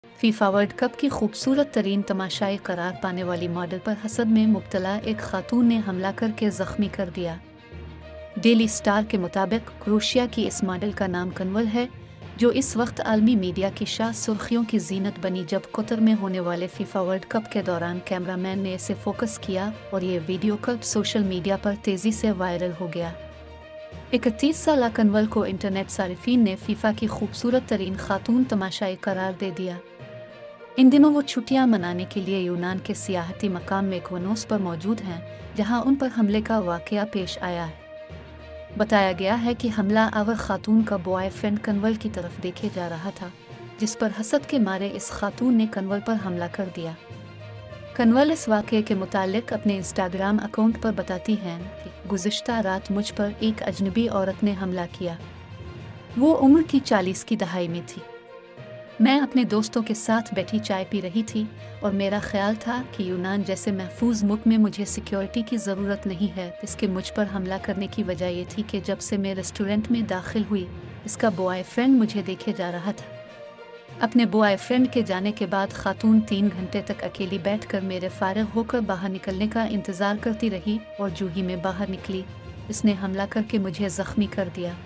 FIFA world cup की खूबसूरत तरीन तमाशाई करार पाने वाली मॉडल पर हसद में मुब्तला एक खातून ने हमला करके ज़ख्मी कर दिया। डेली स्टार के मुताबिक क्रोशिया की इस मॉडल का नाम कन्वल है, जो इस वक्त आलमी मीडिया की शाह सुर्खियों की जीनत बनी जब कतर में होने वाले फीफा वर्ल्ड कप के दौरान कैमरामैन ने इसे फोकस किया और ये वीडियो क्लिप सोशल मीडिया पर तेज़ी से वायरल हो गया। 31 साल कन्वल को इंटरनेट सारिफीन ने फीफा की खूबसूरत तरीन खातून तमाशाई करार दे दिया। इन दिनों वो छुट्टियां मनाने के लिए यूनान के सियाहती मकाम मेकोनोस पर मौजूद हैं, जहां उन पर हमले का वाकया पेश आया है। बताया गया है कि हमला आवर खातून का बॉयफ्रेंड कन्वल की तरफ देखे जा रहा था, जिस पर हसद के मारे इस खातून ने कन्वल पर हमला कर दिया। कन्वल इस वाक़े के मुतालिक अपने इंस्टाग्राम अकाउंट पर बताती हैं कि गुज़िश्ता रात मुझ पर एक अजनबी औरत ने हमला किया। वो उम्र की 40 की दहाई में थी। मैं अपने दोस्तों के साथ बैठी चाय पी रही थी और मेरा ख्याल था कि यूनान जैसे महफूज मुल्क में मुझे सिक्योरिटी की ज़रूरत नहीं है। इसके मुझ पर हमला करने की वजह ये थी कि जब से मैं रेस्टोरेंट में दाखिल हुई, इसका बॉयफ्रेंड मुझे देखे जा रहा था। अपने बॉयफ्रेंड के जाने के बाद खातून 3 घंटे तक अकेली बैठकर मेरे फारिग होकर बाहर निकलने का इंतज़ार करती रही और जो ही मैं बाहर निकली, इसने हमला करके मुझे ज़ख्मी कर दिया।